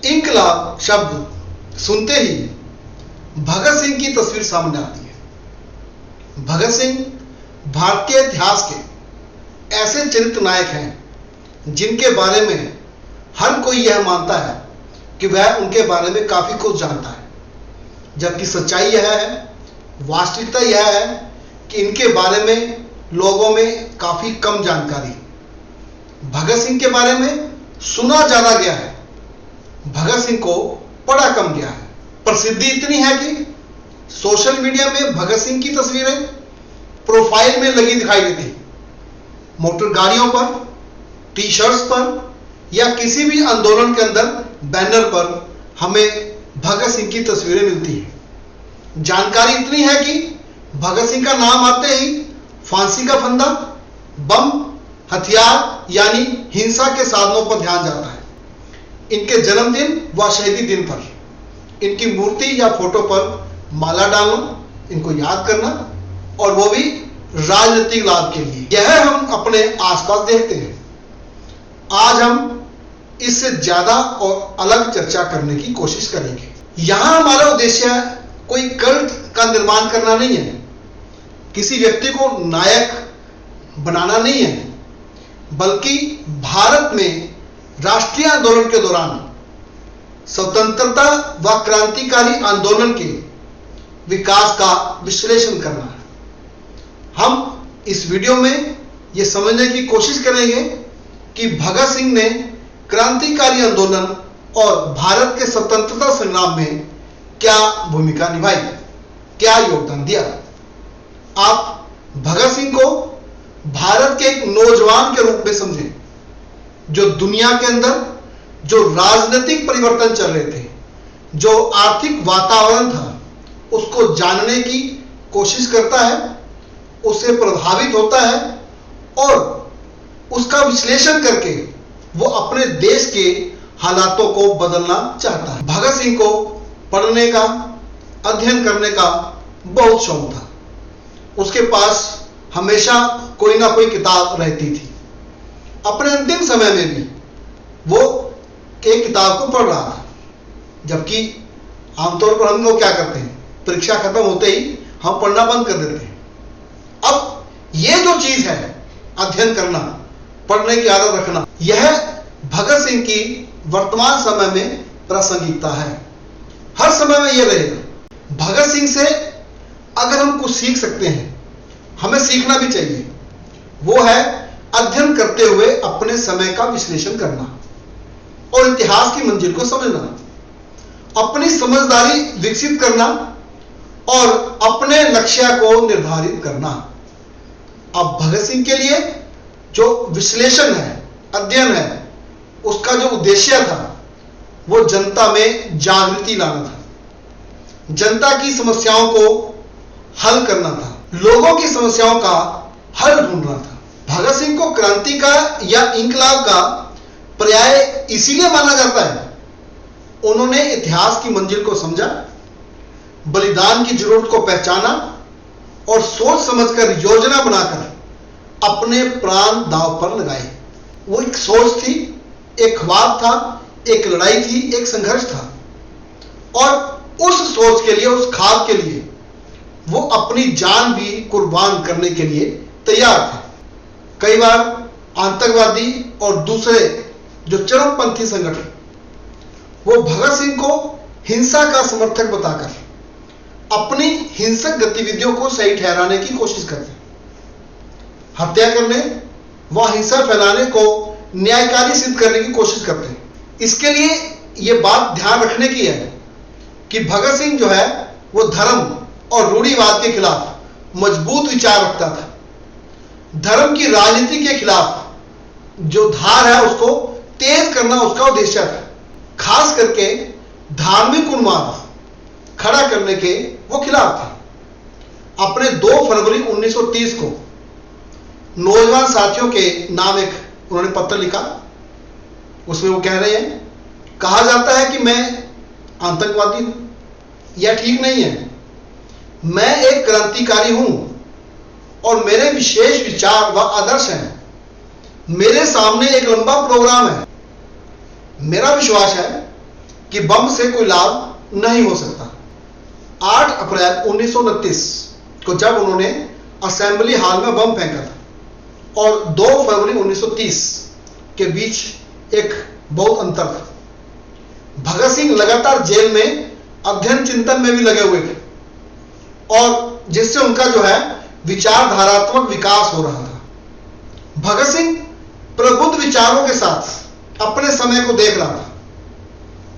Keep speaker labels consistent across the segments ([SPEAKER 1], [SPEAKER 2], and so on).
[SPEAKER 1] इंकलाब शब्द सुनते ही भगत सिंह की तस्वीर सामने आती है। भगत सिंह भारतीय इतिहास के ऐसे चरित्र नायक हैं जिनके बारे में हर कोई यह मानता है कि वह उनके बारे में काफी कुछ जानता है, जबकि सच्चाई यह है, वास्तविकता यह है कि इनके बारे में लोगों में काफी कम जानकारी। भगत सिंह के बारे में सुना ज्यादा गया है, भगत सिंह को पढ़ा कम गया है। प्रसिद्धि इतनी है कि सोशल मीडिया में भगत सिंह की तस्वीरें प्रोफाइल में लगी दिखाई देती, मोटर गाड़ियों पर, टी शर्ट्स पर या किसी भी आंदोलन के अंदर बैनर पर हमें भगत सिंह की तस्वीरें मिलती हैं। जानकारी इतनी है कि भगत सिंह का नाम आते ही फांसी का फंदा, बम, हथियार यानी हिंसा के साधनों पर ध्यान जाता है। इनके जन्मदिन व शहीदी दिन पर इनकी मूर्ति या फोटो पर माला डालना, इनको याद करना, और वो भी राजनीतिक लाभ के लिए, यह हम अपने आसपास देखते हैं। आज हम इससे ज्यादा और अलग चर्चा करने की कोशिश करेंगे। यहां हमारा उद्देश्य कोई कल्ट का निर्माण करना नहीं है, किसी व्यक्ति को नायक बनाना नहीं है, बल्कि भारत में राष्ट्रीय आंदोलन के दौरान स्वतंत्रता व क्रांतिकारी आंदोलन के विकास का विश्लेषण करना है। हम इस वीडियो में यह समझने की कोशिश करेंगे कि भगत सिंह ने क्रांतिकारी आंदोलन और भारत के स्वतंत्रता संग्राम में क्या भूमिका निभाई, क्या योगदान दिया। आप भगत सिंह को भारत के एक नौजवान के रूप में समझें, जो दुनिया के अंदर जो राजनीतिक परिवर्तन चल रहे थे, जो आर्थिक वातावरण था, उसको जानने की कोशिश करता है, उससे प्रभावित होता है और उसका विश्लेषण करके वो अपने देश के हालातों को बदलना चाहता है। भगत सिंह को पढ़ने का, अध्ययन करने का बहुत शौक था। उसके पास हमेशा कोई ना कोई किताब रहती थी। अपने अंतिम समय में भी वो एक किताब को पढ़ रहा था, जबकि आमतौर पर हम लोग क्या करते हैं, परीक्षा खत्म होते ही हम पढ़ना बंद कर देते हैं। अब ये जो चीज है, अध्ययन करना, पढ़ने की आदत रखना, यह भगत सिंह की वर्तमान समय में प्रासंगिकता है। हर समय में यह रहेगा। भगत सिंह से अगर हम कुछ सीख सकते हैं, हमें सीखना भी चाहिए, वो है अध्ययन करते हुए अपने समय का विश्लेषण करना और इतिहास की मंजिल को समझना, अपनी समझदारी विकसित करना और अपने लक्ष्य को निर्धारित करना। अब भगत सिंह के लिए जो विश्लेषण है, अध्ययन है, उसका जो उद्देश्य था वो जनता में जागृति लाना था, जनता की समस्याओं को हल करना था, लोगों की समस्याओं का हल ढूंढना था। भगत सिंह को क्रांति का या इंकलाब का पर्याय इसीलिए माना जाता है, उन्होंने इतिहास की मंजिल को समझा, बलिदान की जरूरत को पहचाना और सोच समझकर योजना बनाकर अपने प्राण दांव पर लगाए। वो एक सोच थी, एक ख्वाब था, एक लड़ाई थी, एक संघर्ष था, और उस सोच के लिए, उस ख्वाब के लिए वो अपनी जान भी कुर्बान करने के लिए तैयार थे। कई बार आतंकवादी और दूसरे जो चरमपंथी संगठन वो भगत सिंह को हिंसा का समर्थक बताकर अपनी हिंसक गतिविधियों को सही ठहराने की कोशिश करते हैं। हत्या करने व हिंसा फैलाने को न्यायकारी सिद्ध करने की कोशिश करते हैं। इसके लिए यह बात ध्यान रखने की है कि भगत सिंह जो है वो धर्म और रूढ़िवाद के खिलाफ मजबूत विचार रखता था। धर्म की राजनीति के खिलाफ जो धार है उसको तेज करना उसका उद्देश्य था। खास करके धार्मिक उन्माद खड़ा करने के वो खिलाफ थे। अपने 2 फरवरी 1930 को नौजवान साथियों के नाम एक उन्होंने पत्र लिखा। उसमें वो कह रहे हैं, कहा जाता है कि मैं आतंकवादी हूं, यह ठीक नहीं है। मैं एक क्रांतिकारी हूं और मेरे विशेष विचार व आदर्श हैं। मेरे सामने एक लंबा प्रोग्राम है। मेरा विश्वास है कि बम से कोई लाभ नहीं हो सकता। 8 अप्रैल 1929 को जब उन्होंने असेंबली हॉल में बम फेंका था और 2 फरवरी 1930 के बीच एक बहुत अंतर था। भगत सिंह लगातार जेल में अध्ययन चिंतन में भी लगे हुए थे और जिससे उनका जो है विचारधारात्मक विकास हो रहा था। भगत सिंह प्रबुद्ध विचारों के साथ अपने समय को देख रहा था।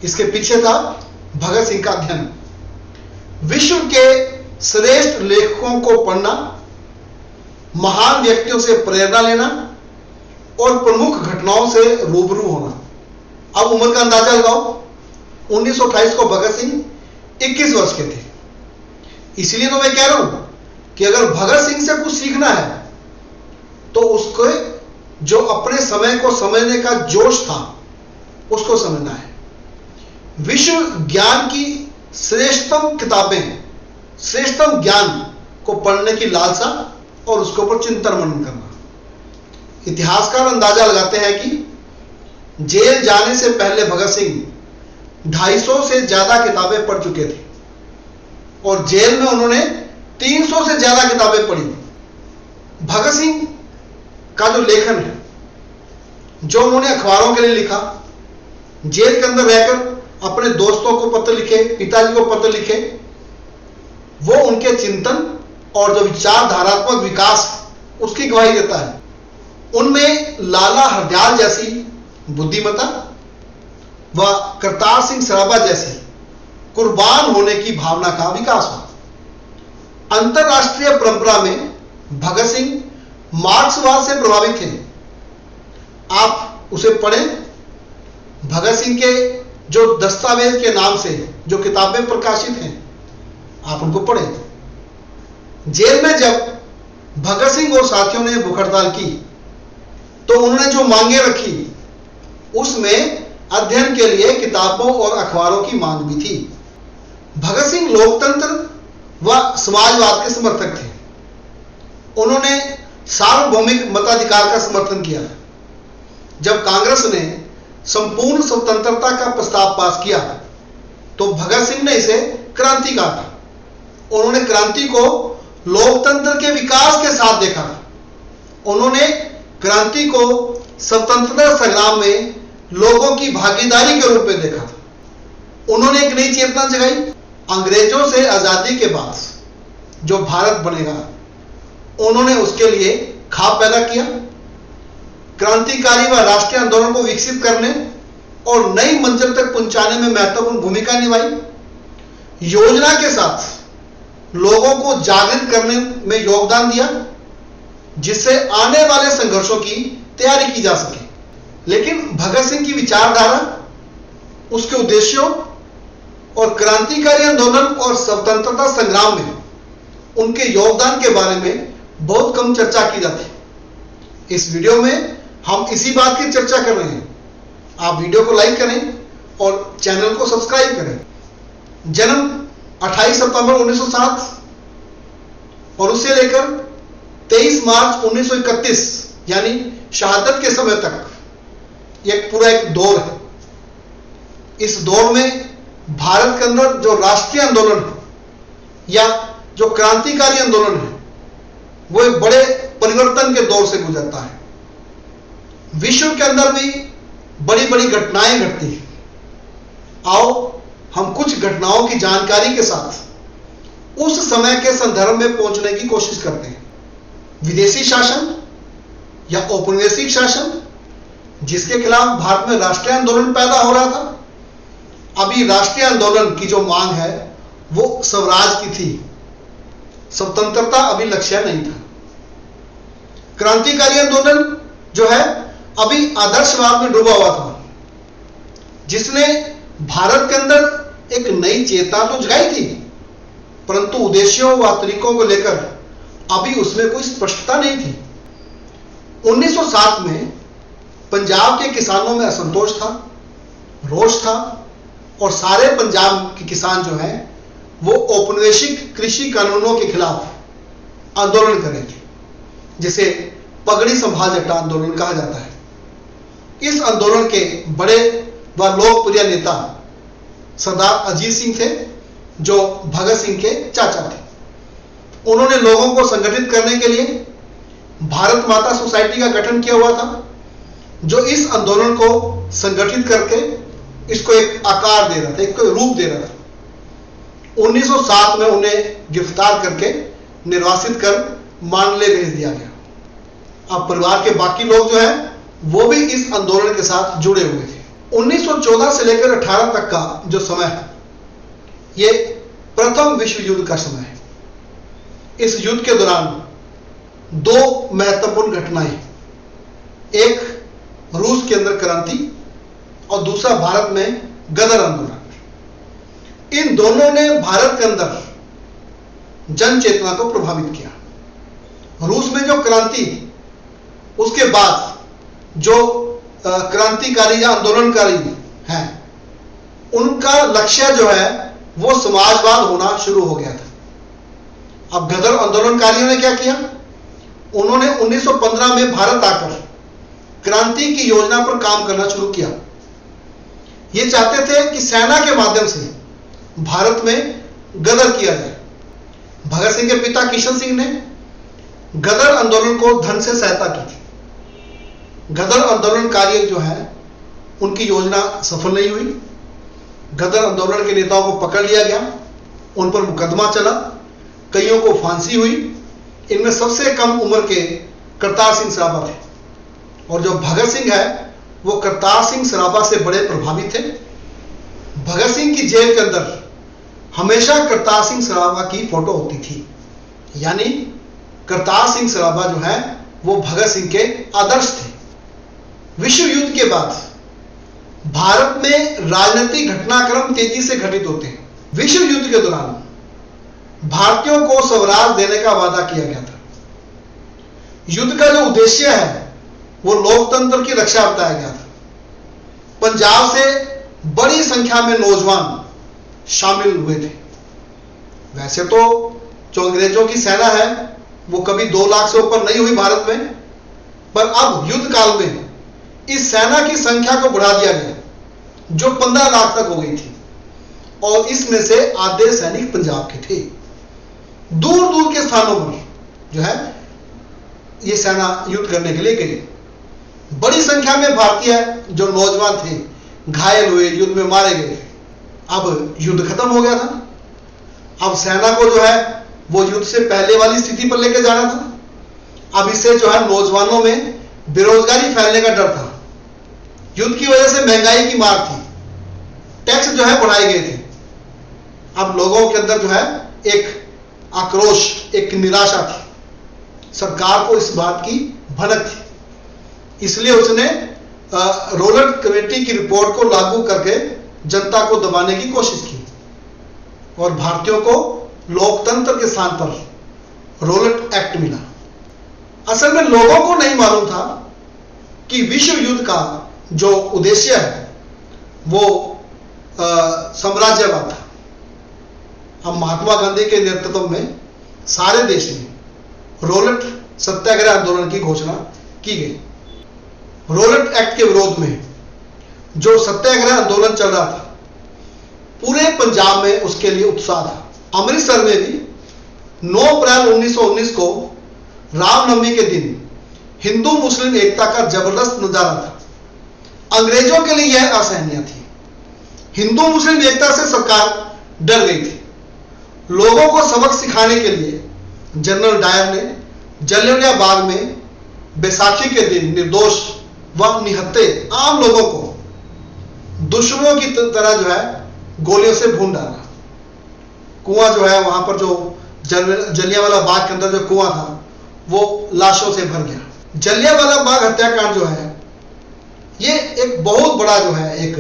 [SPEAKER 1] इसके पीछे था भगत सिंह का अध्ययन, विश्व के श्रेष्ठ लेखकों को पढ़ना, महान व्यक्तियों से प्रेरणा लेना और प्रमुख घटनाओं से रूबरू होना। अब उम्र का अंदाजा लगाओ, 1928 को भगत सिंह 21 वर्ष के थे। इसलिए तो मैं कह रहा हूं कि अगर भगत सिंह से कुछ सीखना है तो उसको जो अपने समय को समझने का जोश था उसको समझना है। विश्व ज्ञान की श्रेष्ठतम किताबें, श्रेष्ठतम ज्ञान को पढ़ने की लालसा और उसके ऊपर चिंतन मनन करना। इतिहासकार अंदाजा लगाते हैं कि जेल जाने से पहले भगत सिंह 250 से ज्यादा किताबें पढ़ चुके थे और जेल में उन्होंने 300 से ज्यादा किताबें पढ़ी। भगत सिंह का जो लेखन है, जो उन्होंने अखबारों के लिए लिखा, जेल के अंदर रहकर अपने दोस्तों को पत्र लिखे, पिताजी को पत्र लिखे, वो उनके चिंतन और जो विचारधारात्मक विकास उसकी गवाही देता है। उनमें लाला हरदयाल जैसी बुद्धिमत्ता व करतार सिंह सराभा जैसी कुर्बान होने की भावना का विकास हुआ। अंतरराष्ट्रीय परंपरा में भगत सिंह मार्क्सवाद से प्रभावित थे। आप उसे पढ़ें। भगत सिंह के जो दस्तावेज के नाम से जो किताबें प्रकाशित हैं, आप उनको पढ़ें। जेल में जब भगत सिंह और साथियों ने भूख हड़ताल की तो उन्होंने जो मांगे रखी उसमें अध्ययन के लिए किताबों और अखबारों की मांग भी थी। भगत सिंह लोकतंत्र व समाजवाद के समर्थक थे। उन्होंने सार्वभौमिक मताधिकार का समर्थन किया। जब कांग्रेस ने संपूर्ण स्वतंत्रता का प्रस्ताव पास किया तो भगत सिंह ने इसे क्रांति कहा था। उन्होंने क्रांति को लोकतंत्र के विकास के साथ देखा। उन्होंने क्रांति को स्वतंत्रता संग्राम में लोगों की भागीदारी के रूप में देखा था। उन्होंने एक नई चेतना जगाई। अंग्रेजों से आजादी के बाद जो भारत बनेगा, उन्होंने उसके लिए खाब पैदा किया। क्रांतिकारी व राष्ट्रीय आंदोलन को विकसित करने और नई मंजिल तक पहुंचाने में महत्वपूर्ण भूमिका निभाई। योजना के साथ लोगों को जागृत करने में योगदान दिया, जिससे आने वाले संघर्षों की तैयारी की जा सके। लेकिन भगत सिंह की विचारधारा, उसके उद्देश्यों और क्रांतिकारी आंदोलन और स्वतंत्रता संग्राम में उनके योगदान के बारे में बहुत कम चर्चा की जाती। इस वीडियो में हम इसी बात की चर्चा कर रहे हैं। आप वीडियो को लाइक करें और चैनल को सब्सक्राइब करें। जन्म 28 सितंबर 1907 और उससे लेकर 23 मार्च 1931 यानी शहादत के समय तक एक पूरा एक दौर है। इस दौर में भारत के अंदर जो राष्ट्रीय आंदोलन है या जो क्रांतिकारी आंदोलन है, वो एक बड़े परिवर्तन के दौर से गुजरता है। विश्व के अंदर भी बड़ी बड़ी घटनाएं घटती हैं। आओ हम कुछ घटनाओं की जानकारी के साथ उस समय के संदर्भ में पहुंचने की कोशिश करते हैं। विदेशी शासन या औपनिवेशिक शासन, जिसके खिलाफ भारत में राष्ट्रीय आंदोलन पैदा हो रहा था। अभी राष्ट्रीय आंदोलन की जो मांग है वो स्वराज की थी, स्वतंत्रता अभी लक्ष्य नहीं था। क्रांतिकारी आंदोलन जो है अभी आदर्शवाद में डूबा हुआ था, जिसने भारत के अंदर एक नई चेतना तो जगाई थी, परंतु उद्देश्यों व तरीकों को लेकर अभी उसमें कोई स्पष्टता नहीं थी। 1907 में पंजाब के किसानों में असंतोष था, रोष था और सारे पंजाब के किसान जो हैं वो औपनिवेशिक कृषि कानूनों के खिलाफ आंदोलन कर रहे थे, जिसे पगड़ी संभाल जट्टा आंदोलन कहा जाता है। इस आंदोलन के बड़े व लोकप्रिय नेता सरदार अजीत सिंह थे, जो भगत सिंह के चाचा थे। उन्होंने लोगों को संगठित करने के लिए भारत माता सोसाइटी का गठन किया हुआ था, जो इस आंदोलन को संगठित करके इसको एक आकार दे रहा था, एक रूप दे रहा था। 1907 में उन्हें गिरफ्तार करके निर्वासित कर मांडले भेज दिया गया। अब परिवार के बाकी लोग जो हैं वो भी इस आंदोलन के साथ जुड़े हुए थे। 1914 से लेकर 18 तक का जो समय है, ये प्रथम विश्व युद्ध का समय है। इस युद्ध के दौरान दो महत्वपूर्ण घटनाएं, एक रूस के अंदर क्रांति और दूसरा भारत में गदर आंदोलन। इन दोनों ने भारत के अंदर जन चेतना को प्रभावित किया। रूस में जो क्रांति, उसके बाद जो क्रांतिकारी या आंदोलनकारी हैं, उनका लक्ष्य जो है वो समाजवाद होना शुरू हो गया था। अब गदर आंदोलनकारियों ने क्या किया? उन्होंने 1915 में भारत आकर क्रांति की योजना पर काम करना शुरू किया। ये चाहते थे कि सेना के माध्यम से भारत में गदर किया जाए। भगत सिंह के पिता किशन सिंह ने गदर आंदोलन को धन से सहायता की थी। गदर आंदोलनकारी जो है उनकी योजना सफल नहीं हुई। गदर आंदोलन के नेताओं को पकड़ लिया गया, उन पर मुकदमा चला, कईयों को फांसी हुई। इनमें सबसे कम उम्र के करतार सिंह सराभा थे, और जो भगत सिंह है वो करतार सिंह सराभा से बड़े प्रभावित थे। भगत सिंह की जेल के अंदर हमेशा करतार सिंह सराभा की फोटो होती थी, यानी करतार सिंह सराभा जो है वो भगत सिंह के आदर्श थे। विश्व युद्ध के बाद भारत में राजनीतिक घटनाक्रम तेजी से घटित होते हैं। विश्व युद्ध के दौरान भारतीयों को स्वराज देने का वादा किया गया था। युद्ध का जो उद्देश्य है वो लोकतंत्र की रक्षा बताया गया था। पंजाब से बड़ी संख्या में नौजवान शामिल हुए थे। वैसे तो जो अंग्रेजों की सेना है वो कभी 2 लाख से ऊपर नहीं हुई भारत में, पर अब युद्ध काल में इस सेना की संख्या को बढ़ा दिया गया, जो 15 लाख तक हो गई थी, और इसमें से आधे सैनिक पंजाब के थे। दूर दूर के स्थानों पर जो है ये सेना युद्ध करने के लिए गई। बड़ी संख्या में भारतीय जो नौजवान थे घायल हुए, युद्ध में मारे गए थे। अब युद्ध खत्म हो गया था। अब सेना को जो है वो युद्ध से पहले वाली स्थिति पर लेकर जाना था। अब इससे जो है नौजवानों में बेरोजगारी फैलने का डर था। युद्ध की वजह से महंगाई की मार थी, टैक्स जो है बढ़ाए गए थे। अब लोगों के अंदर जो है एक आक्रोश, एक निराशा थी। सरकार को इस बात की भनक थी, इसलिए उसने रोलट कमेटी की रिपोर्ट को लागू करके जनता को दबाने की कोशिश की, और भारतीयों को लोकतंत्र के स्थान पर रोलट एक्ट मिला। असल में लोगों को नहीं मालूम था कि विश्व युद्ध का जो उद्देश्य है वो साम्राज्यवाद था। अब महात्मा गांधी के नेतृत्व में सारे देश में रोलट सत्याग्रह आंदोलन की घोषणा की गई। रोलट एक्ट के विरोध में जो सत्याग्रह आंदोलन चल रहा था, पूरे पंजाब में उसके लिए उत्साह था। अमृतसर में भी 9 अप्रैल 1919 को रामनवमी के दिन हिंदू मुस्लिम एकता का जबरदस्त नजारा था। अंग्रेजों के लिए यह असहनीय थी। हिंदू मुस्लिम एकता से सरकार डर गई थी। लोगों को सबक सिखाने के लिए जनरल डायर ने जलियांवाला बाग में बैसाखी के दिन निर्दोष व निहत्थे आम लोगों को दुश्मनों की तरह जो है गोलियों से भून डाला। कुआं जो है वहां पर जो जलियांवाला बाग के अंदर जो कुआं था वो लाशों से भर गया। जलियांवाला बाग हत्याकांड जो है ये एक बहुत बड़ा जो है एक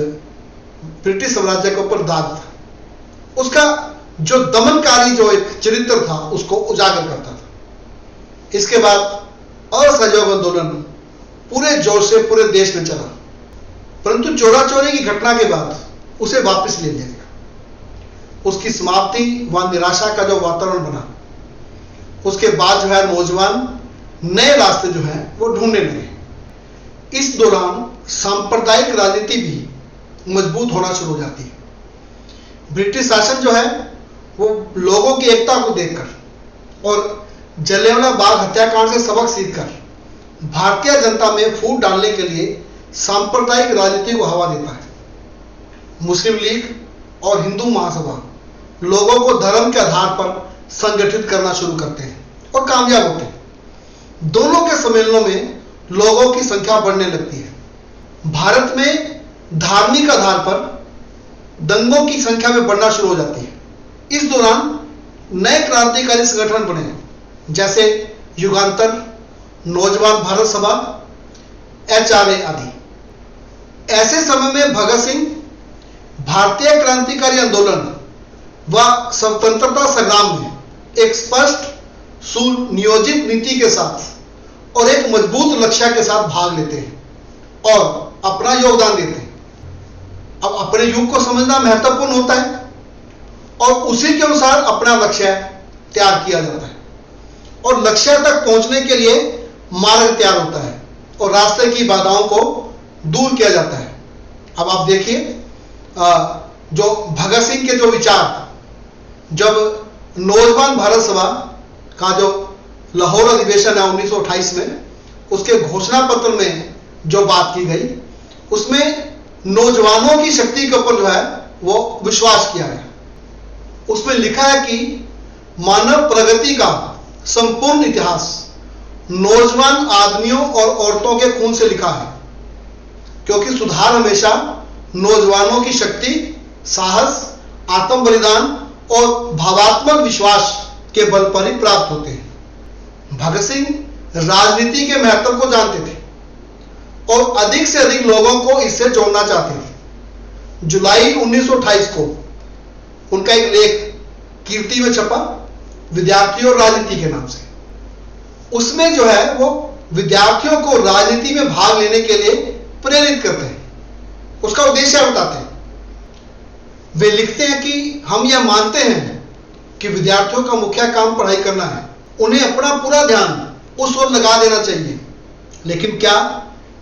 [SPEAKER 1] ब्रिटिश साम्राज्य के ऊपर दाग था। उसका जो दमनकारी जो एक चरित्र था उसको उजागर करता था। इसके बाद असहयोग आंदोलन पूरे जोर से पूरे देश में चला, परंतु चोरा चोरी की घटना के बाद उसे वापस ले लिया गया। उसकी समाप्ति व निराशा का जो वातावरण बना, उसके बाद जो है नौजवान नए रास्ते जो है वो ढूंढने लगे। इस दौरान सांप्रदायिक राजनीति भी मजबूत होना शुरू हो जाती है। ब्रिटिश शासन जो है वो लोगों की एकता को देखकर और जलियांवाला बाग हत्याकांड से सबक सीखकर भारतीय जनता में फूट डालने के लिए सांप्रदायिक राजनीति को हवा देता है। मुस्लिम लीग और हिंदू महासभा लोगों को धर्म के आधार पर संगठित करना शुरू करते हैं और कामयाब होते हैं। दोनों के सम्मेलनों में लोगों की संख्या बढ़ने लगती है। भारत में धार्मिक आधार पर दंगों की संख्या में बढ़ना शुरू हो जाती है। इस दौरान नए क्रांतिकारी संगठन बने जैसे युगांतर, नौजवान भारत सभा, HRA आदि। ऐसे समय में भगत सिंह भारतीय क्रांतिकारी आंदोलन व स्वतंत्रता संग्राम में एक स्पष्ट सुनियोजित नीति के साथ और एक मजबूत लक्ष्य के साथ भाग लेते हैं और अपना योगदान देते हैं। अब अपने युग को समझना महत्वपूर्ण होता है और उसी के अनुसार अपना लक्ष्य तैयार किया जाता है और लक्ष्य तक पहुंचने के लिए मार्ग तैयार होता है और रास्ते की बाधाओं को दूर किया जाता है। अब आप देखिए जो भगत सिंह के जो विचार जब नौजवान भारत सभा का जो लाहौर अधिवेशन है 1928 में, उसके घोषणा पत्र में जो बात की गई उसमें नौजवानों की शक्ति के ऊपर जो है वो विश्वास किया गया। उसमें लिखा है कि मानव प्रगति का संपूर्ण इतिहास नौजवान आदमियों और औरतों के खून से लिखा है, क्योंकि सुधार हमेशा नौजवानों की शक्ति, साहस, आत्म बलिदान और भावात्मक विश्वास के बल पर ही प्राप्त होते हैं। भगत सिंह राजनीति के महत्व को जानते थे और अधिक से अधिक लोगों को इससे जोड़ना चाहते थे। जुलाई 1928 को उनका एक लेख कीर्ति में छपा, विद्यार्थियों और राजनीति के नाम से। उसमें जो है वो विद्यार्थियों को राजनीति में भाग लेने के लिए प्रेरित करते हैं, उसका उद्देश्य बताते हैं। वे लिखते हैं कि हम यह मानते हैं कि विद्यार्थियों का मुख्य काम पढ़ाई करना है, उन्हें अपना पूरा ध्यान उस ओर लगा देना चाहिए, लेकिन क्या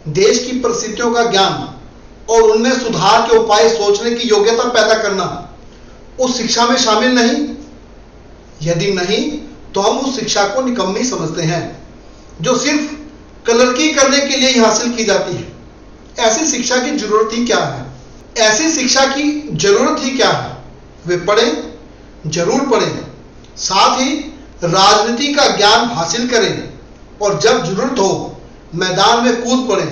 [SPEAKER 1] देश की परिस्थितियों का ज्ञान और उनमें सुधार के उपाय सोचने की योग्यता पैदा करना उस शिक्षा में शामिल नहीं? यदि नहीं तो हम उस शिक्षा को निकम्मी समझते हैं जो सिर्फ क्लर्की करने के लिए ही हासिल की जाती है। ऐसी शिक्षा की जरूरत ही क्या है? ऐसी शिक्षा की जरूरत ही क्या है? वे पढ़ें, जरूर पढ़ें, साथ ही राजनीति का ज्ञान हासिल करें और जब जरूरत हो मैदान में कूद पड़ें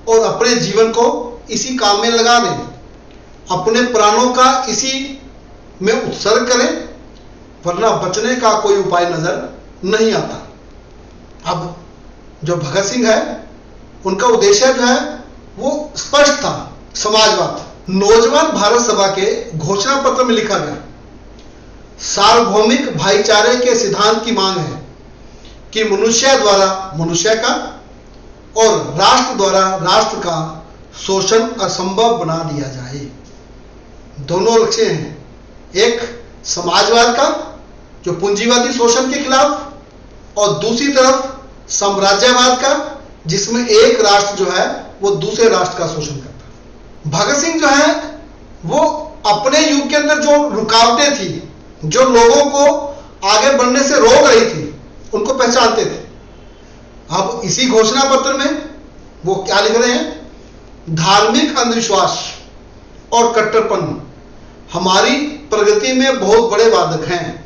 [SPEAKER 1] और अपने जीवन को इसी काम में लगा दें, अपने प्राणों का इसी में उत्सर्ग करें, वरना बचने का कोई उपाय नजर नहीं आता। अब जो भगत सिंह है उनका उद्देश्य जो है वो स्पष्ट था, समाजवाद। नौजवान भारत सभा के घोषणा पत्र में लिखा गया, सार्वभौमिक भाईचारे के सिद्धांत की मांग है कि मनुष्य द्वारा मनुष्य का और राष्ट्र द्वारा राष्ट्र का शोषण असंभव बना दिया जाए। दोनों लक्ष्य हैं, एक समाजवाद का जो पूंजीवादी शोषण के खिलाफ, और दूसरी तरफ साम्राज्यवाद का जिसमें एक राष्ट्र जो है वो दूसरे राष्ट्र का शोषण करता है। भगत सिंह जो है वो अपने युग के अंदर जो रुकावटें थी, जो लोगों को आगे बढ़ने से रोक रही थी, उनको पहचानते थे। अब इसी घोषणा पत्र में वो क्या लिख रहे हैं? धार्मिक अंधविश्वास और कट्टरपन हमारी प्रगति में बहुत बड़े बाधक हैं।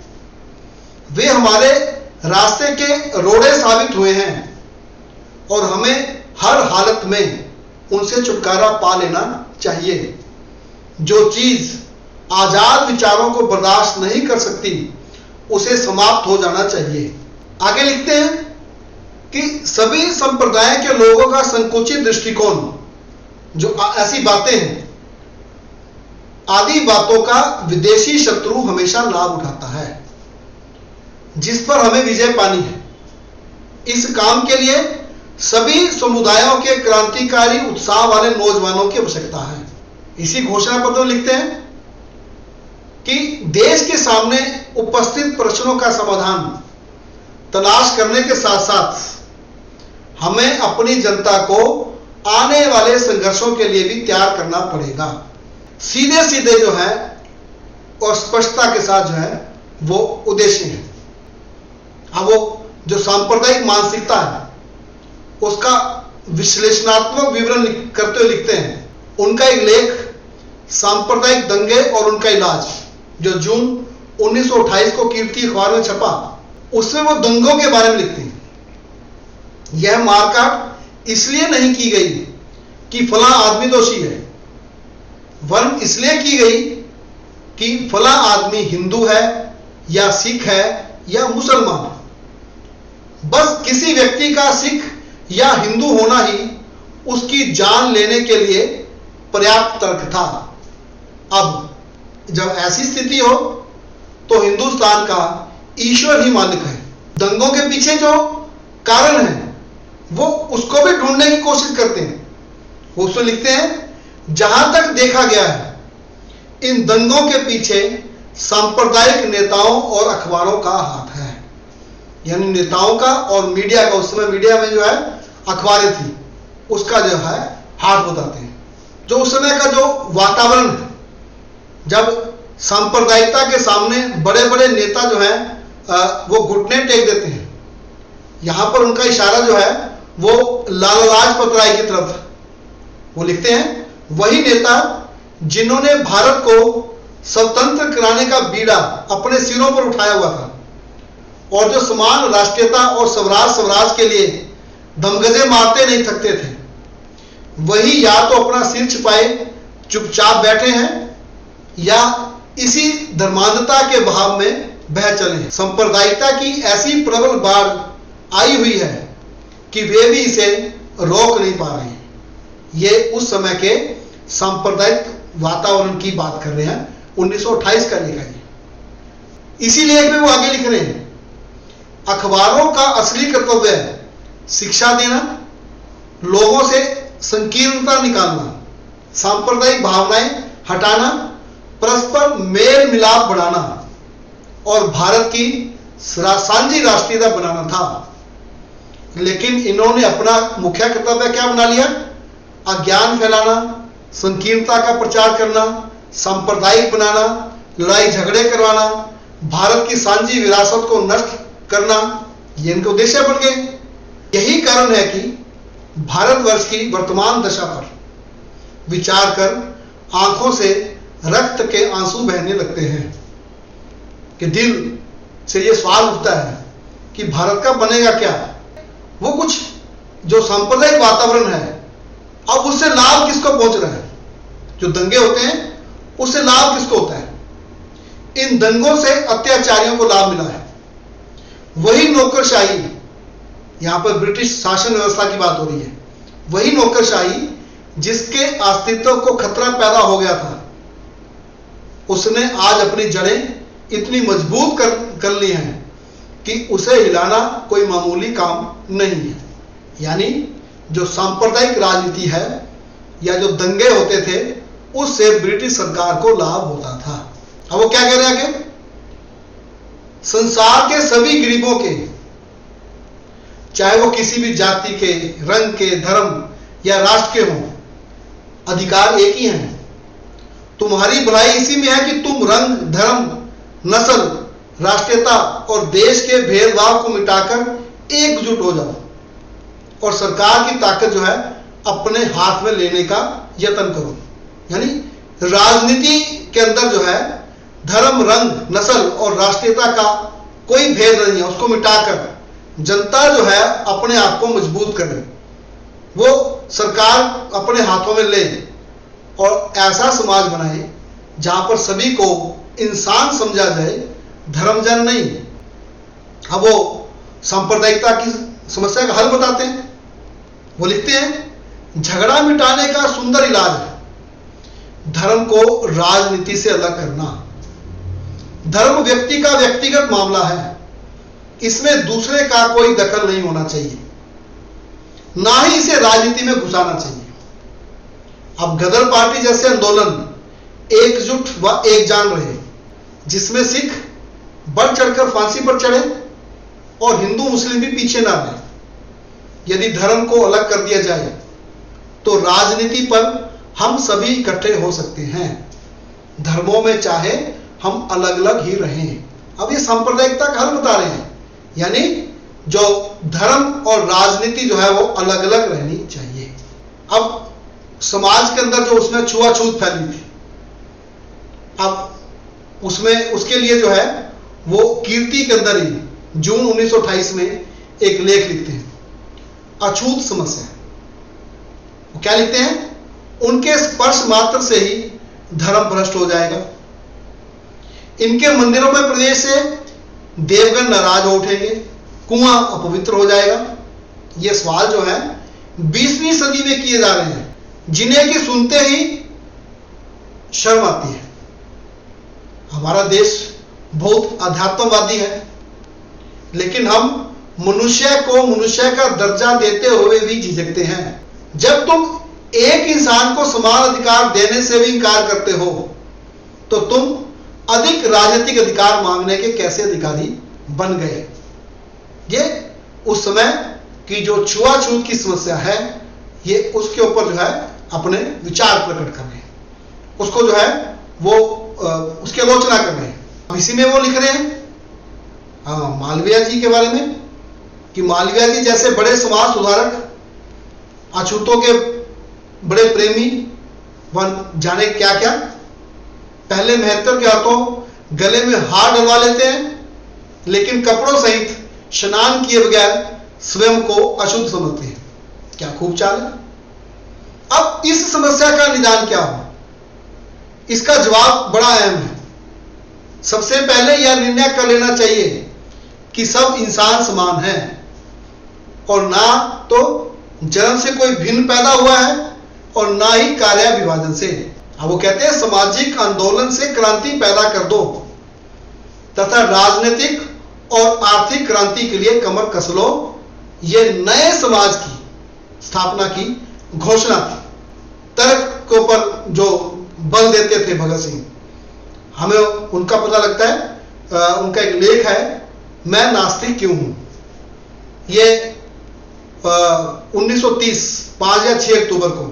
[SPEAKER 1] वे हमारे रास्ते के रोड़े साबित हुए हैं और हमें हर हालत में उनसे छुटकारा पा लेना चाहिए। जो चीज आजाद विचारों को बर्दाश्त नहीं कर सकती उसे समाप्त हो जाना चाहिए। आगे लिखते हैं कि सभी संप्रदाय के लोगों का संकुचित दृष्टिकोण, जो ऐसी बातें हैं, आदि बातों का विदेशी शत्रु हमेशा लाभ उठाता है, जिस पर हमें विजय पानी है। इस काम के लिए सभी समुदायों के क्रांतिकारी उत्साह वाले नौजवानों की आवश्यकता है। इसी घोषणा पत्र में लिखते हैं कि देश के सामने उपस्थित प्रश्नों का समाधान तलाश करने के साथ साथ हमें अपनी जनता को आने वाले संघर्षों के लिए भी तैयार करना पड़ेगा। सीधे सीधे जो है और स्पष्टता के साथ जो है वो उद्देश्य है। अब वो जो सांप्रदायिक मानसिकता है उसका विश्लेषणात्मक विवरण करते हुए लिखते हैं। उनका एक लेख सांप्रदायिक दंगे और उनका इलाज, जो जून 1928 को कीर्ति अखबार में छपा, उसमें वो दंगों के बारे में लिखते हैं। यह मारकाट इसलिए नहीं की गई कि फला आदमी दोषी है, वरन इसलिए की गई कि फला आदमी हिंदू है या सिख है या मुसलमान। बस किसी व्यक्ति का सिख या हिंदू होना ही उसकी जान लेने के लिए पर्याप्त तर्क था। अब जब ऐसी स्थिति हो तो हिंदुस्तान का ईश्वर ही मालिक है। दंगों के पीछे जो कारण है वो उसको भी ढूंढने की कोशिश करते हैं। वो उसमें लिखते हैं, जहां तक देखा गया है इन दंगों के पीछे सांप्रदायिक नेताओं और अखबारों का हाथ है। यानी नेताओं का और मीडिया का, उस समय मीडिया में जो है अखबारें थी, उसका जो है हाथ बताते हैं। जो उस समय का जो वातावरण है, जब सांप्रदायिकता के सामने बड़े बड़े नेता जो हैं वो घुटने टेक देते हैं। यहां पर उनका इशारा जो है वो लाला लाजपत राय की तरफ था। वो लिखते हैं, वही नेता जिन्होंने भारत को स्वतंत्र कराने का बीड़ा अपने सिरों पर उठाया हुआ था और जो समान राष्ट्रीयता और स्वराज के लिए दमगजे मारते नहीं थकते थे, वही या तो अपना सिर छिपाए चुपचाप बैठे हैं या इसी धर्मांधता के भाव में बह चले हैं। सांप्रदायिकता की ऐसी प्रबल बाढ़ आई हुई है कि वे भी इसे रोक नहीं पा रहे हैं। ये उस समय के सांप्रदायिक वातावरण की बात कर रहे हैं, 1928 का लेख है। इसी लेख में वो आगे लिख रहे हैं, अखबारों का असली कर्तव्य है शिक्षा देना, लोगों से संकीर्णता निकालना, सांप्रदायिक भावनाएं हटाना, परस्पर मेल मिलाप बढ़ाना और भारत की साझी राष्ट्रीयता बनाना था। लेकिन इन्होंने अपना मुख्य कर्तव्य क्या बना लिया? अज्ञान फैलाना, संकीर्णता का प्रचार करना, सांप्रदायिक बनाना, लड़ाई झगड़े करवाना, भारत की साझी विरासत को नष्ट करना, ये इनके उद्देश्य बन गए। यही कारण है कि भारतवर्ष की वर्तमान दशा पर विचार कर आंखों से रक्त के आंसू बहने लगते हैं कि दिल से यह सवाल उठता है कि भारत का बनेगा क्या। वो कुछ जो सांप्रदायिक वातावरण है, अब उससे लाभ किसको पहुंच रहा है? जो दंगे होते हैं उससे लाभ किसको होता है? इन दंगों से अत्याचारियों को लाभ मिला है। वही नौकरशाही, यहां पर ब्रिटिश शासन व्यवस्था की बात हो रही है, वही नौकरशाही जिसके अस्तित्व को खतरा पैदा हो गया था, उसने आज अपनी जड़ें इतनी मजबूत कर ली हैं कि उसे हिलाना कोई मामूली काम नहीं है। यानी जो सांप्रदायिक राजनीति है या जो दंगे होते थे, उससे ब्रिटिश सरकार को लाभ होता था। अब वो क्या कह रहे हैं आगे? संसार के सभी गरीबों के, चाहे वो किसी भी जाति के, रंग के, धर्म या राष्ट्र के हों, अधिकार एक ही हैं। तुम्हारी भलाई इसी में है कि तुम रंग, धर्म, नस्ल, राष्ट्रीयता और देश के भेदभाव को मिटाकर एकजुट हो जाओ और सरकार की ताकत जो है अपने हाथ में लेने का यत्न करो। यानी राजनीति के अंदर जो है धर्म, रंग, नस्ल और राष्ट्रीयता का कोई भेद नहीं है, उसको मिटाकर जनता जो है अपने आप को मजबूत करे, वो सरकार अपने हाथों में ले और ऐसा समाज बनाए जहां पर सभी को इंसान समझा जाए, धर्मजन नहीं। अब वो सांप्रदायिकता की समस्या का हल बताते हैं। वो लिखते हैं, झगड़ा मिटाने का सुंदर इलाज है धर्म को राजनीति से अलग करना। धर्म व्यक्ति का व्यक्तिगत मामला है, इसमें दूसरे का कोई दखल नहीं होना चाहिए, ना ही इसे राजनीति में घुसाना चाहिए। अब गदर पार्टी जैसे आंदोलन एकजुट व एकजान रहे, जिसमें सिख बढ़ चढ़कर फांसी पर चढ़े और हिंदू मुस्लिम भी पीछे ना रहे। यदि धर्म को अलग कर दिया जाए तो राजनीति पर हम सभी इकट्ठे हो सकते हैं। धर्मों में चाहे हम अलग अलग ही रहें। अब ये सांप्रदायिकता का हल बता रहे हैं, यानी जो धर्म और राजनीति जो है वो अलग अलग रहनी चाहिए। अब समाज के अंदर जो उसमें छुआछूत फैली थी, अब उसमें उसके लिए जो है वो कीर्ति के अंदर ही जून 1928 में एक लेख लिखते हैं, अछूत समस्या। वो क्या लिखते हैं? उनके स्पर्श मात्र से ही धर्म भ्रष्ट हो जाएगा। इनके मंदिरों में प्रवेश से देवगण नाराज हो उठेंगे, कुआं अपवित्र हो जाएगा। ये सवाल जो है 20वीं सदी में किए जा रहे हैं, जिन्हें कि सुनते ही शर्म आती है। हमारा देश बहुत अध्यात्मवादी है, लेकिन हम मनुष्य को मनुष्य का दर्जा देते हुए भी झिझकते हैं। जब तुम एक इंसान को समान अधिकार देने से भी इंकार करते हो, तो तुम अधिक राजनीतिक अधिकार मांगने के कैसे अधिकारी बन गए? ये उस समय की जो छुआछूत की समस्या है, ये उसके ऊपर जो है अपने विचार प्रकट कर रहे हैं, उसको जो है वो उसकी आलोचना कर रहे हैं। इसी में वो लिख रहे हैं मालवीय जी के बारे में कि मालवीय जी जैसे बड़े समाज सुधारक, अछूतों के बड़े प्रेमी, वन जाने क्या क्या, पहले मेहतर के हाथों गले में हार डलवा लेते हैं, लेकिन कपड़ों सहित स्नान किए बगैर स्वयं को अशुद्ध समझते हैं। क्या खूब चाल है। अब इस समस्या का निदान क्या हो? इसका जवाब बड़ा अहम है। सबसे पहले यह निर्णय कर लेना चाहिए कि सब इंसान समान हैं और ना तो जन्म से कोई भिन्न पैदा हुआ है और ना ही कार्य विभाजन से। अब वो कहते हैं सामाजिक आंदोलन से क्रांति पैदा कर दो तथा राजनीतिक और आर्थिक क्रांति के लिए कमर कस लो। ये नए समाज की स्थापना की घोषणा थी। तर्क के ऊपर जो बल देते थे भगत सिंह, हमें उनका पता लगता है। उनका एक लेख है, मैं नास्तिक क्यों हूं। ये 1930 5 या 6 अक्टूबर को,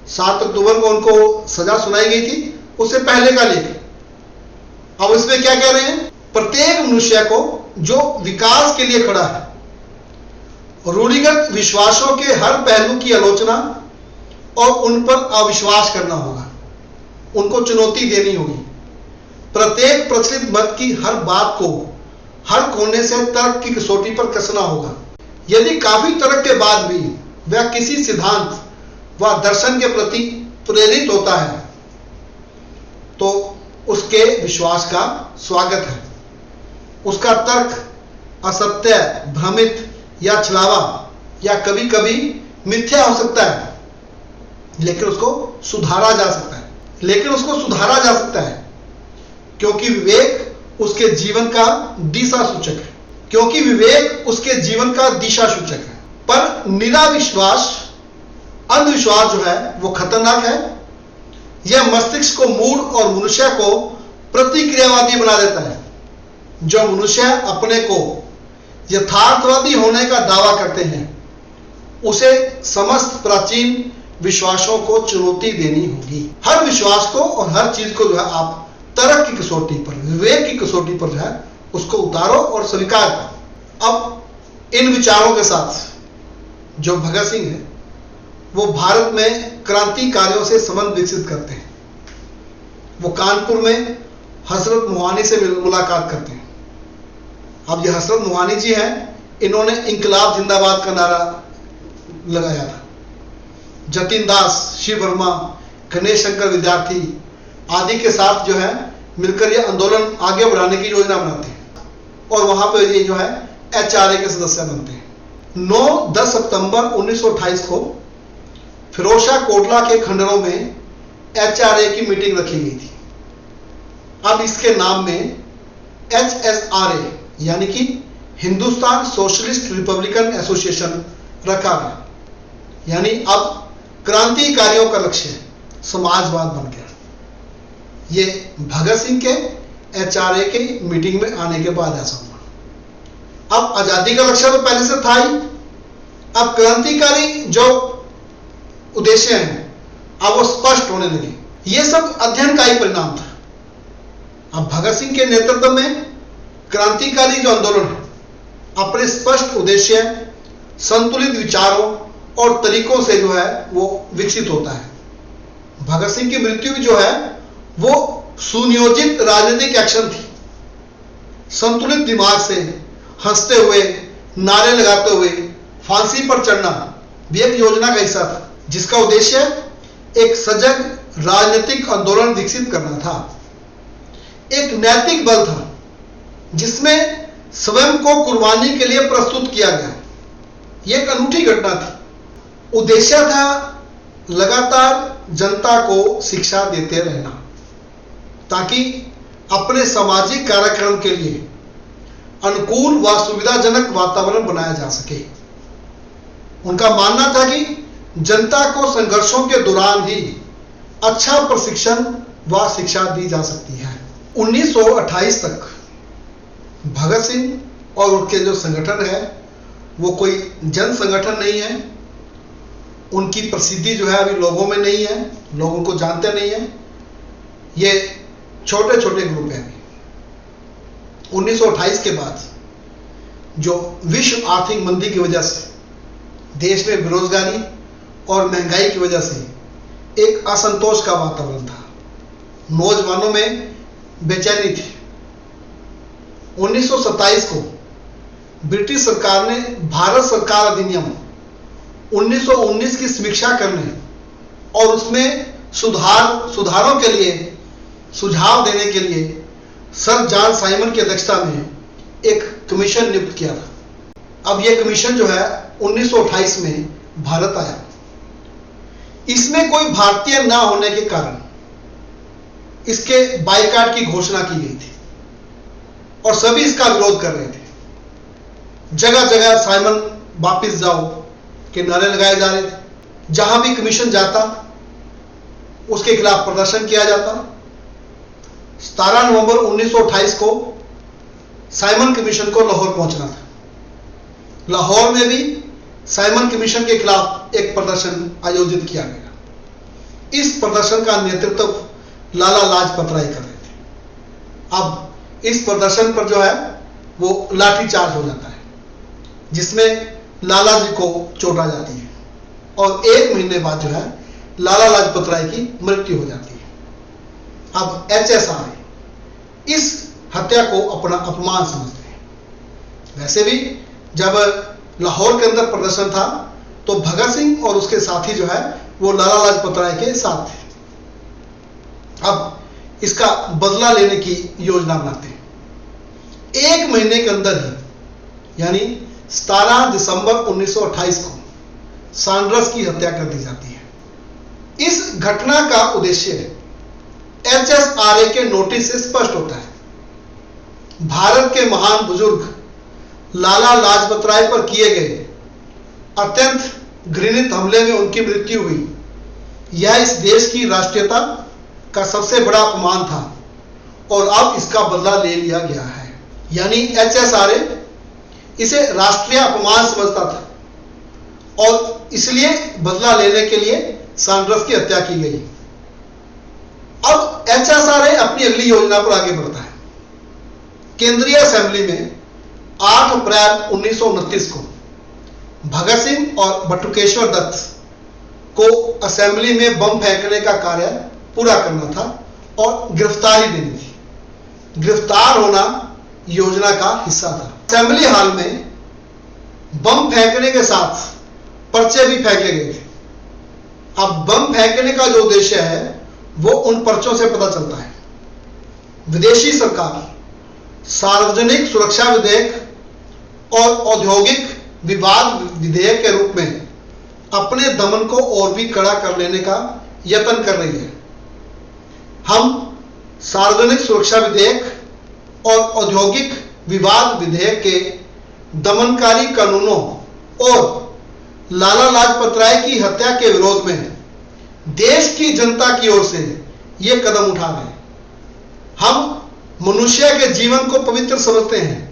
[SPEAKER 1] 7 अक्टूबर को उनको सजा सुनाई गई थी, उससे पहले का लेख। अब इसमें क्या कह रहे हैं? प्रत्येक मनुष्य को जो विकास के लिए खड़ा है, रूढ़िगत विश्वासों के हर पहलू की आलोचना और उन पर अविश्वास करना होगा, उनको चुनौती देनी होगी। प्रत्येक प्रचलित मत की हर बात को हर कोने से तर्क की कसौटी पर कसना होगा। यदि काफी तर्क के बाद भी वह किसी सिद्धांत व दर्शन के प्रति प्रेरित होता है, तो उसके विश्वास का स्वागत है। उसका तर्क असत्य, भ्रमित या छलावा या कभी कभी मिथ्या हो सकता है, लेकिन उसको सुधारा जा सकता है, क्योंकि विवेक उसके जीवन का दिशा सूचक है। पर निरा विश्वास, अंधविश्वास जो है वो खतरनाक है। यह मस्तिष्क को मूढ़ और मनुष्य को प्रतिक्रियावादी बना देता है। जो मनुष्य अपने को यथार्थवादी होने का दावा करते हैं, उसे समस्त प्राचीन विश्वासों को चुनौती देनी होगी। हर विश्वास को और हर चीज को जो है आप तर्क की कसौटी पर, विवेक की कसौटी पर जो है उसको उतारो और स्वीकार करो। अब इन विचारों के साथ जो भगत सिंह है वो भारत में क्रांतिकारियों से संबंध विकसित करते हैं। वो कानपुर में हजरत मोहानी से मुलाकात करते हैं। अब ये हजरत मोहानी जी हैं, इन्होंने इंकलाब जिंदाबाद का नारा लगाया था। जतिन दास, शिव वर्मा, गणेश शंकर विद्यार्थी आदि के साथ जो है मिलकर ये आंदोलन आगे बढ़ाने की योजना बनाते हैं और वहां पे ये जो है HRA के सदस्य बनते हैं। 9-10 सितंबर 1928 को फिरोजशाह कोटला के खंडरों में HRA की मीटिंग रखी गई थी। अब इसके नाम में HSRA यानी कि हिंदुस्तान सोशलिस्ट रिपब्लिकन एसोसिएशन रखा गया। यानी अब क्रांतिकारियों का लक्ष्य समाजवाद बन गया। ये भगत सिंह के HRA की मीटिंग में आने के बाद ऐसा हुआ। अब आजादी का लक्ष्य तो पहले से था ही, अब क्रांतिकारी जो उद्देश्य हैं अब वो स्पष्ट होने लगे। ये सब अध्ययन का ही परिणाम था। अब भगत सिंह के नेतृत्व में क्रांतिकारी जो आंदोलन है अपने स्पष्ट उद्देश्य, संतुलित विचारों और तरीकों से जो है वो विकसित होता है। भगत सिंह की मृत्यु जो है वो सुनियोजित राजनीतिक एक्शन थी। संतुलित दिमाग से हंसते हुए, नारे लगाते हुए फांसी पर चढ़ना भी एक योजना का हिस्सा था, जिसका उद्देश्य एक सजग राजनीतिक आंदोलन विकसित करना था। एक नैतिक बल था जिसमें स्वयं को कुर्बानी के लिए प्रस्तुत किया गया। यह एक अनूठी घटना थी। उद्देश्य था लगातार जनता को शिक्षा देते रहना ताकि अपने सामाजिक कार्यक्रम के लिए अनुकूल व सुविधाजनक वातावरण बनाया जा सके। उनका मानना था कि जनता को संघर्षों के दौरान ही अच्छा प्रशिक्षण व शिक्षा दी जा सकती है। 1928 तक भगत सिंह और उनके जो संगठन है वो कोई जन संगठन नहीं है। उनकी प्रसिद्धि जो है अभी लोगों में नहीं है, लोगों को जानते नहीं है। ये छोटे छोटे ग्रुप हैं। 1928 के बाद जो विश्व आर्थिक मंदी की वजह से देश में बेरोजगारी और महंगाई की वजह से एक असंतोष का वातावरण था। नौजवानों में बेचैनी थी। 1927 को ब्रिटिश सरकार ने भारत सरकार अधिनियम 1919 की समीक्षा करने और उसमें सुधारों के लिए सुझाव देने के लिए सर जॉन साइमन की अध्यक्षता में एक कमीशन नियुक्त किया था। अब यह कमीशन जो है 1928 में भारत आया। इसमें कोई भारतीय ना होने के कारण इसके बायकॉट की घोषणा की गई थी और सभी इसका विरोध कर रहे थे। जगह जगह साइमन वापिस जाओ के नारे लगाए जा रहे थे। जहां भी कमीशन जाता उसके खिलाफ प्रदर्शन किया जाता। 17 नवंबर 1928 को साइमन कमीशन को लाहौर पहुंचना था। लाहौर में भी साइमन कमीशन के खिलाफ एक प्रदर्शन आयोजित किया गया। इस प्रदर्शन का नेतृत्व लाला लाजपत राय कर रहे थे। अब इस प्रदर्शन पर जो है वो लाठीचार्ज हो जाता है, जिसमें लाला जी को चोट आ जाती है और 1 महीने बाद जो है लाला लाजपत राय की मृत्यु हो जाती है। अब HSR इस हत्या को अपना अपमान समझते हैं। वैसे भी जब लाहौर के अंदर प्रदर्शन था तो भगत सिंह और उसके साथी जो है वो लाला लाजपत राय के साथ थे। अब इसका बदला लेने की योजना बनाते हैं। 1 महीने के अंदर ही यानी 17 दिसंबर 1928 को सैंडर्स की हत्या कर दी जाती है। इस घटना का उद्देश्य HSRA के नोटिस से स्पष्ट होता है। भारत के महान बुजुर्ग लाला लाजपत राय पर किए गए अत्यंत घृणित हमले में उनकी मृत्यु हुई। यह इस देश की राष्ट्रीयता का सबसे बड़ा अपमान था और अब इसका बदला ले लिया गया है। यानी HSRA इसे राष्ट्रीय अपमान समझता था और इसलिए बदला लेने के लिए सैंडर्स की हत्या की गई। अब HSRA अपनी अगली योजना पर आगे बढ़ता है। केंद्रीय असेंबली में 8 अप्रैल 1929 को भगत सिंह और बटुकेश्वर दत्त को असेंबली में बम फेंकने का कार्य पूरा करना था और गिरफ्तारी देनी थी। गिरफ्तार होना योजना का हिस्सा था। असेंबली हॉल में बम फेंकने के साथ पर्चे भी फेंके गए थे। अब बम फेंकने का जो उद्देश्य है वो उन पर्चों से पता चलता है। विदेशी सरकार सार्वजनिक सुरक्षा विधेयक और औद्योगिक विवाद विधेयक के रूप में अपने दमन को और भी कड़ा कर लेने का यत्न कर रही है। हम सार्वजनिक सुरक्षा विधेयक और औद्योगिक विवाद विधेयक के दमनकारी कानूनों और लाला लाजपत राय की हत्या के विरोध में देश की जनता की ओर से यह कदम उठा रहे हैं। हम मनुष्य के जीवन को पवित्र समझते हैं।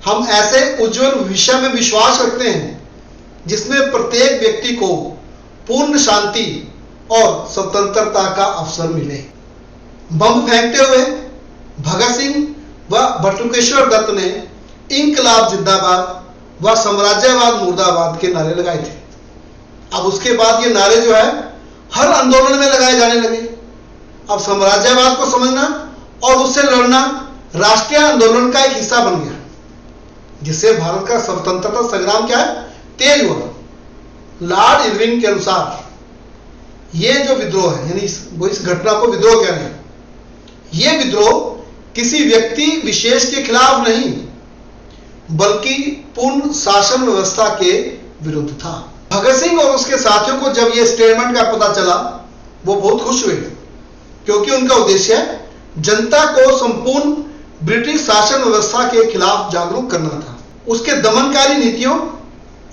[SPEAKER 1] हम ऐसे उज्जवल भविष्य में विश्वास रखते हैं जिसमें प्रत्येक व्यक्ति को पूर्ण शांति और स्वतंत्रता का अवसर मिले। बम फेंकते हुए भगत सिंह व बटुकेश्वर दत्त ने इंकलाब जिंदाबाद व साम्राज्यवाद मुर्दाबाद के नारे लगाए थे। अब उसके बाद ये नारे जो है हर आंदोलन में लगाए जाने लगे। अब साम्राज्यवाद को समझना और उससे लड़ना राष्ट्रीय आंदोलन का एक हिस्सा बन गया, जिससे भारत का स्वतंत्रता संग्राम क्या है, तेज हुआ। लॉर्ड इरविन के अनुसार ये जो विद्रोह है, यानी वो इस घटना को विद्रोह कह रहे हैं, ये विद्रोह किसी व्यक्ति विशेष के खिलाफ नहीं बल्कि पूर्ण शासन व्यवस्था के विरुद्ध था। भगत सिंह और उसके साथियों को जब यह स्टेटमेंट का पता चला वो बहुत खुश हुए, क्योंकि उनका उद्देश्य जनता को संपूर्ण ब्रिटिश शासन व्यवस्था के खिलाफ जागरूक करना था, उसके दमनकारी नीतियों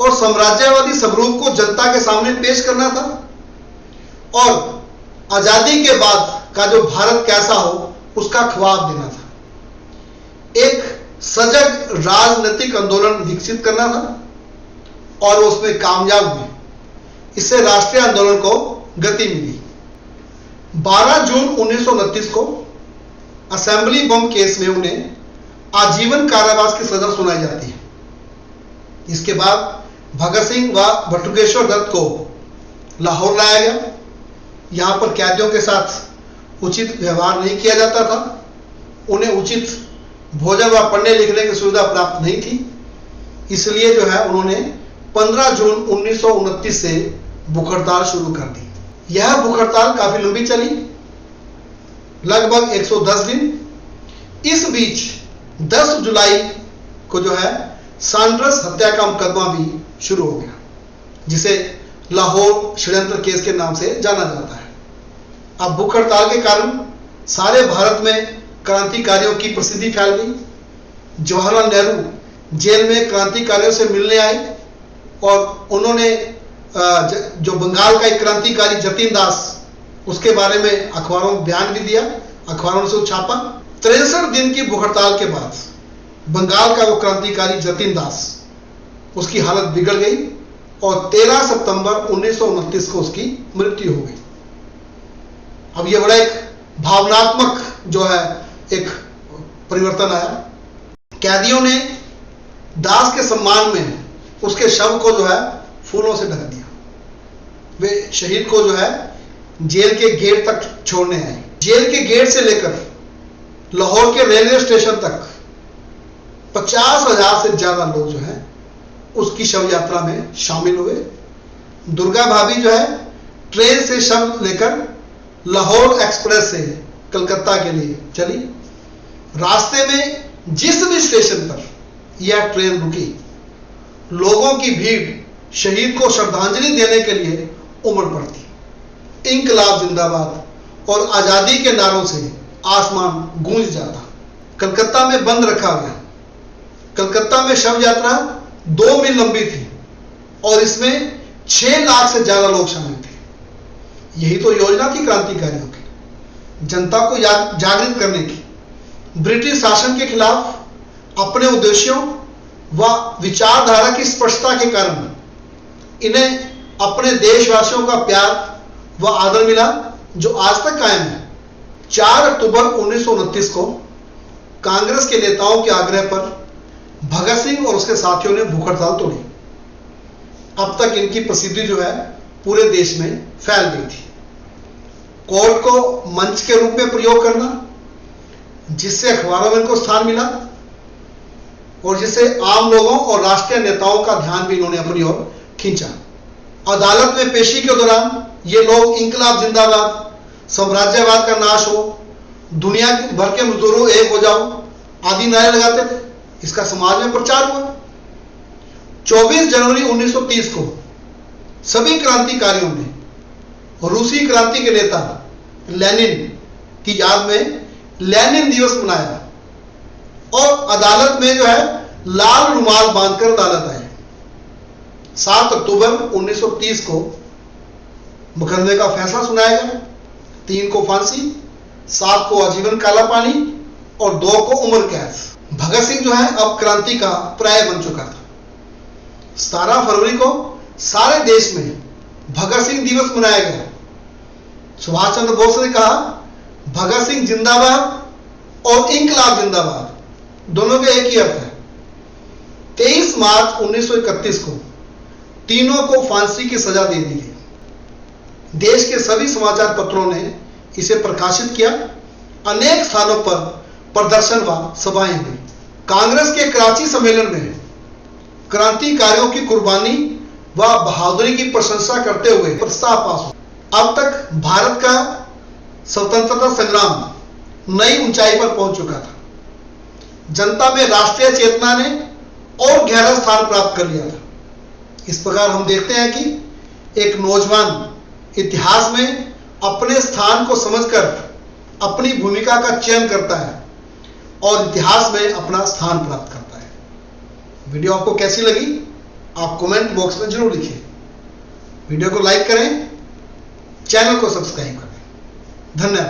[SPEAKER 1] और साम्राज्यवादी स्वरूप को जनता के सामने पेश करना था और आजादी के बाद का जो भारत कैसा हो उसका ख्वाब देना था। एक सजग राजनीतिक आंदोलन विकसित करना था और उसमें कामयाब हुए। इससे राष्ट्रीय आंदोलन को गति मिली। 12 जून 1929 को असेंबली बम केस में उन्हें आजीवन कारावास की सजा सुनाई जाती है। इसके बाद भगत सिंह व बटुकेश्वर दत्त को लाहौर लाया गया। यहां पर कैदियों के साथ उचित व्यवहार नहीं किया जाता था, उन्हें उचित भोजन व पढ़ने लिखने की सुविधा प्राप्त नहीं थी, इसलिए जो है उन्होंने 15 जून 1929 से भूख हड़ताल शुरू कर दी। यह भूख हड़ताल काफी लंबी चली, लगभग 110 दिन। इस बीच 10 जुलाई को जो है सैंडर्स हत्या का मुकदमा भी शुरू हो गया, जिसे लाहौर षड्यंत्र केस के नाम से जाना जाता है। अब भूख हड़ताल के कारण सारे भारत में क्रांतिकारियों की प्रसिद्धि फैल गई। जवाहरलाल नेहरू जेल में क्रांतिकारियों से मिलने आए और उन्होंने जो बंगाल का एक क्रांतिकारी जतिन दास, उसके बारे में अखबारों में बयान भी दिया, अखबारों से छापा। 63 दिन की भूख हड़ताल के बाद बंगाल का वो क्रांतिकारी जतिन दास, उसकी हालत बिगड़ गई और 13 सितंबर 1929 को उसकी मृत्यु हो गई। अब ये बड़ा एक भावनात्मक जो है एक परिवर्तन आया। कैदियों ने दास के सम्मान में उसके शव को जो है फूलों से ढक दिया। वे शहीद को जो है जेल के गेट तक छोड़ने आए। जेल के गेट से लेकर लाहौर के रेलवे स्टेशन तक 50,000 से ज्यादा लोग जो है उसकी शव यात्रा में शामिल हुए। दुर्गा भाभी जो है ट्रेन से शव लेकर लाहौर एक्सप्रेस से कलकत्ता के लिए चली। रास्ते में जिस भी स्टेशन पर यह ट्रेन रुकी, लोगों की भीड़ शहीद को श्रद्धांजलि देने के लिए उमड़ पड़ती। इंकलाब जिंदाबाद और आजादी के नारों से आसमान गूंज जाता। कलकत्ता में बंद रखा गया। कलकत्ता में शव यात्रा 2 मील लंबी थी और इसमें 6 लाख से ज्यादा लोग शामिल थे। यही तो योजना थी क्रांतिकारियों की, जनता को जागृत करने की। ब्रिटिश शासन के खिलाफ अपने उद्देश्यों व विचारधारा की स्पष्टता के कारण इन्हें अपने देशवासियों का प्यार व आदर मिला, जो आज तक कायम है। 4 अक्टूबर 1929 को कांग्रेस के नेताओं के आग्रह पर भगत सिंह और उसके साथियों ने भूख हड़ताल तोड़ी। अब तक इनकी प्रसिद्धि जो है पूरे देश में फैल गई थी। कोर्ट को मंच के रूप में प्रयोग करना, जिससे अखबारों में इनको स्थान मिला और जिससे आम लोगों और राष्ट्रीय नेताओं का ध्यान भी इन्होंने अपनी ओर खींचा। अदालत में पेशी के दौरान ये लोग इंकलाब जिंदाबाद, साम्राज्यवाद का नाश हो, दुनिया भर के मजदूरों एक हो जाओ आदि नारे लगाते थे। इसका समाज में प्रचार हुआ। 24 जनवरी 1930 को सभी क्रांतिकारियों ने रूसी क्रांति के नेता लेनिन की याद में लेनिन दिवस मनाया और अदालत में जो है लाल रुमाल बांधकर अदालत आए। 7 अक्टूबर 1930 को मुकदमे का फैसला सुनाया गया। 3 को फांसी, 7 को आजीवन काला पानी और 2 को उम्र कैद। भगत सिंह जो है अब क्रांति का पर्याय बन चुका था। 17 फरवरी को सारे देश में भगत सिंह दिवस मनाया गया। सुभाष चंद्र बोस ने कहा, भगत सिंह जिंदाबाद, और इंकलाब जिंदाबाद दोनों का एक ही अर्थ है। 23 मार्च 1931 को तीनों को फांसी की सजा दे दी गई। देश के सभी समाचार पत्रों ने इसे प्रकाशित किया। अनेक स्थानों पर प्रदर्शन व सभाएं हुई। कांग्रेस के कराची सम्मेलन में क्रांतिकारियों की कुर्बानी व बहादुरी की प्रशंसा करते हुए प्रस्ताव पास हुआ। अब तक भारत का स्वतंत्रता संग्राम नई ऊंचाई पर पहुंच चुका था। जनता में राष्ट्रीय चेतना ने और गहरा स्थान प्राप्त कर लिया था। इस प्रकार हम देखते हैं कि एक नौजवान इतिहास में अपने स्थान को समझकर अपनी भूमिका का चयन करता है और इतिहास में अपना स्थान प्राप्त करता है। वीडियो आपको कैसी लगी आप कमेंट बॉक्स में जरूर लिखिए। वीडियो को लाइक करें, चैनल को सब्सक्राइब करें। धन्यवाद।